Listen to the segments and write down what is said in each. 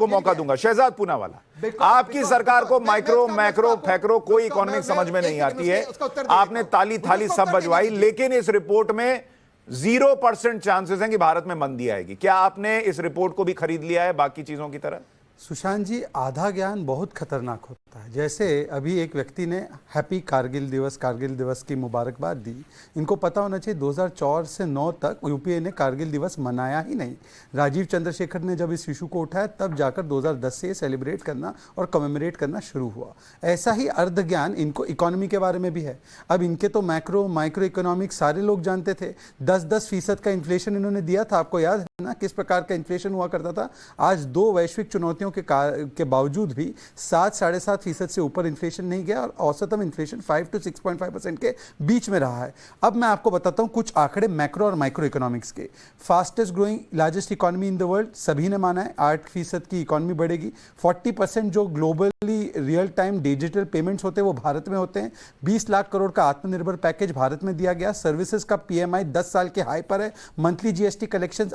आपको मौका दूंगा। शहजाद पूनावाला, आपकी सरकार को माइक्रो मैक्रो फैक्रो कोई इकोनॉमिक समझ में नहीं आती है। आपने ताली थाली सब बजवाई, लेकिन इस रिपोर्ट में 0% चांसेस हैं कि भारत में मंदी आएगी। क्या आपने इस रिपोर्ट को भी खरीद लिया है बाकी चीजों की तरह? सुशांत जी, आधा ज्ञान बहुत खतरनाक होता है। जैसे अभी एक व्यक्ति ने हैप्पी कारगिल दिवस की मुबारकबाद दी। इनको पता होना चाहिए 2004 से 9 तक यूपीए ने कारगिल दिवस मनाया ही नहीं। राजीव चंद्रशेखर ने जब इस इशू को उठाया तब जाकर 2010 से सेलिब्रेट करना और कमेमोरेट करना शुरू हुआ। ऐसा ही अर्ध ज्ञान इनको इकोनॉमी के बारे में भी है। अब इनके तो मैक्रो माइक्रो इकोनॉमिक्स सारे लोग जानते थे। 10% का इन्फ्लेशन इन्होंने दिया था, आपको याद है ना किस प्रकार का इन्फ्लेशन हुआ करता था। आज 2 वैश्विक चुनौतियों के बावजूद भी 7-7.5% से ऊपर इन्फ्लेशन नहीं गया और औसतम इन्फ्लेशन 5 to 6.5% के बीच में रहा है। अब मैं आपको बताता हूं कुछ आंकड़े मैक्रो और माइक्रो इकोनॉमिक्स के। Fastest growing largest economy in the world, सभी ने माना है 8% की इकोनॉमी बढ़ेगी। 40% जो globally real time digital payments होते हैं वो भारत में होते हैं। 20 लाख करोड़ का आत्मनिर्भर पैकेज भारत में दिया गया। सर्विसेज का PMI 10 साल के हाई पर है। मंथली GST कलेक्शन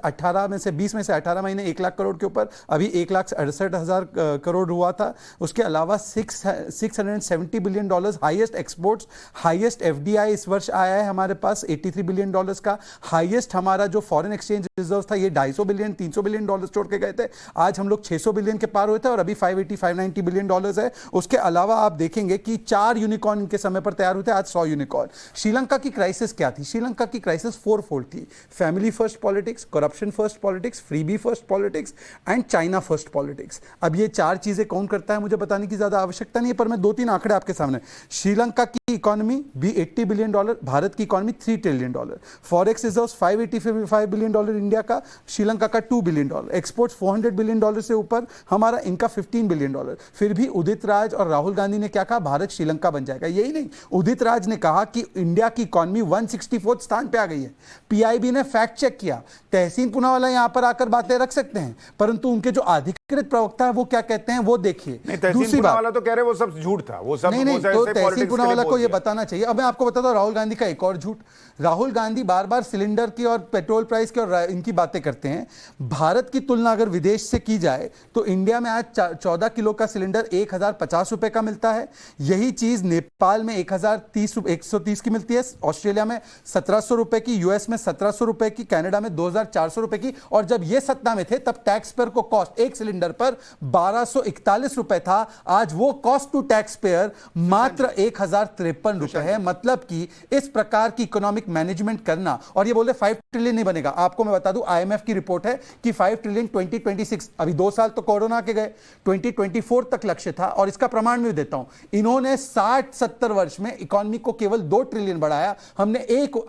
20 में से 18 महीने 1 लाख करोड़ के ऊपर, अभी 1,68,000 करोड़ हुआ था। उसके अलावा $670 billion highest exports, highest FDI इस वर्ष आया है हमारे पास $83 बिलियन का। हाईएस्ट हमारा जो फॉरेन एक्सचेंज रिजर्व था ये 250 बिलियन 300 बिलियन डॉलर छोड़ के गए थे। आज हम लोग 600 बिलियन के पार हुए थे और अभी 580-590 बिलियन डॉलर्स है। उसके अलावा आप देखेंगे कि 4 यूनिकॉर्न इनके समय पर तैयार हुए थे, आज 100 यूनिकॉर्न। श्रीलंका की क्राइसिस क्या थी? श्रीलंका की क्राइसिस 4-fold थी। Family first politics, corruption first politics, freebie first politics and China first politics. अब ये 4 चीजें कौन करता है मुझे बताने की ज्यादा आवश्यकता नहीं है, पर मैं 2-3 आंकड़े आपके सामने। श्रीलंका की इकोनॉमी भी $80 बिलियन, भारत की economy $3 trillion. Forex reserves 585 billion India का, श्रीलंका का $2 बिलियन। एक्सपोर्ट्स $400 बिलियन से ऊपर, हमारा इनका $15 बिलियन। फिर भी उदित राज और राहुल गांधी ने क्या कहा? भारत श्रीलंका बन जाएगा। यही नहीं, उदित राज ने कहा कि इंडिया की इकोनॉमी 164 स्थान पे आ गई है। PIB ने फैक्ट चेक किया। तहसीन पूनावाला यहां पर आकर बातें रख सकते हैं, परंतु उनके जो अधिकृत प्रवक्ता है वो क्या कहते हैं वो देखिए। दूसरी बात वाला तो कह रहे वो सब झूठ था, वो सब नहीं, तो तहसीन पूनावाला को ये बताना चाहिए। अब मैं आपको बताता हूं राहुल गांधी का एक और झूठ। राहुल गांधी बार बार सिलेंडर की और पेट्रोल प्राइस की और इनकी बातें करते हैं। भारत की तुलना अगर विदेश से की जाए तो इंडिया में आज 14 किलो का सिलेंडर 1,050 रुपए का मिलता है। यही चीज नेपाल में 1,130 की मिलती है, ऑस्ट्रेलिया में 1,700 रुपए की, यूएस में 1,700 रुपए की, कनाडा में 2,400 रुपए की। और जब ये सत्ता में थे तब टैक्स पेयर को कॉस्ट एक सिलेंडर पर 1,241 रुपए था। आज वो कॉस्ट टू टैक्स पेयर मात्र 1,053 रुपए है। मतलब कि इस प्रकार की इकोनॉमिक मैनेजमेंट करना, और ये बोले 5 ट्रिलियन नहीं बनेगा। आपको मैं बता दूं IMF की रिपोर्ट है कि 5 ट्रिलियन 2026, अभी 2 साल तो कोरोना के गए, 2024 तक लक्ष्य था। और इसका प्रमाण भी देता हूं, इन्होंने 60-70 वर्ष में इकोनॉमी को केवल 2 ट्रिलियन बढ़ाया। हमने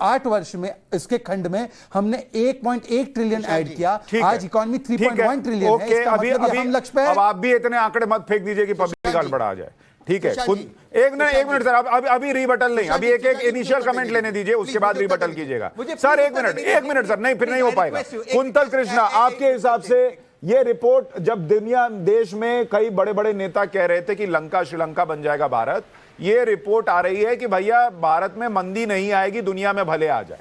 8 वर्ष में इसके खंड में हमने 1.1 ट्रिलियन ऐड किया। आज इकोनॉमी 3.1 ट्रिलियन है। इसका मतलब हम लक्ष्य पे है। अब आप भी इतने आंकड़े मत फेंक दीजिए कि पब्लिक गड़बड़ा आ जाए। ठीक है, खुद एक मिनट सर, अभी रीबटल नहीं, अभी एक इनिशियल कमेंट लेने दीजिए, उसके बाद रीबटल कीजिएगा सर। एक मिनट सर, नहीं फिर नहीं हो पाएगा। कुंतल कृष्णा, आपके हिसाब से ये रिपोर्ट, जब देश में कई बड़े बड़े नेता कह रहे थे कि लंका श्रीलंका बन जाएगा भारत, ये रिपोर्ट आ रही है कि भैया भारत में मंदी नहीं आएगी, दुनिया में भले आ जाए।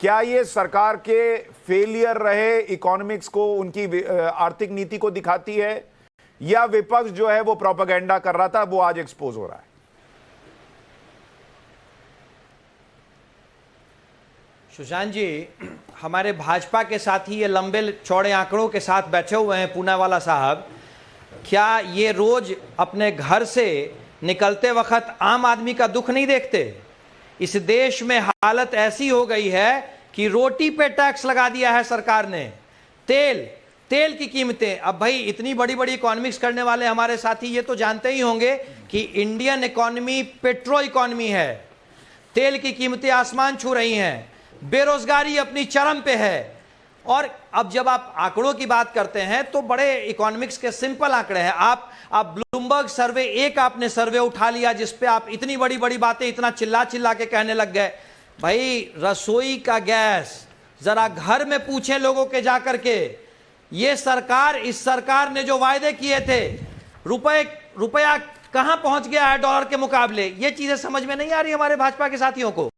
क्या ये सरकार के फेलियर रहे इकोनॉमिक्स को, उनकी आर्थिक नीति को दिखाती है, या विपक्ष जो है वो प्रोपेगेंडा कर रहा था वो आज एक्सपोज हो रहा है? सुशांत जी, हमारे भाजपा के साथी ये लंबे चौड़े आंकड़ों के साथ बैठे हुए हैं पूनावाला साहब। क्या ये रोज अपने घर से निकलते वक्त आम आदमी का दुख नहीं देखते? इस देश में हालत ऐसी हो गई है कि रोटी पे टैक्स लगा दिया है सरकार ने। तेल की कीमतें, अब भाई इतनी बड़ी बड़ी इकोनॉमिक्स करने वाले हमारे साथी ये तो जानते ही होंगे कि इंडियन इकोनॉमी पेट्रो इकोनॉमी है। तेल की कीमतें आसमान छू रही हैं, बेरोजगारी अपनी चरम पे है। और अब जब आप आंकड़ों की बात करते हैं तो बड़े इकोनॉमिक्स के सिंपल आंकड़े हैं। आप ब्लूमबर्ग सर्वे, एक आपने सर्वे उठा लिया जिस पे आप इतनी बड़ी बड़ी बातें इतना चिल्ला चिल्ला के कहने लग गए। भाई रसोई का गैस जरा घर में पूछें लोगों के जाकर के, ये सरकार, इस सरकार ने जो वायदे किए थे, रुपया कहां पहुंच गया है डॉलर के मुकाबले, ये चीजें समझ में नहीं आ रही हमारे भाजपा के साथियों को।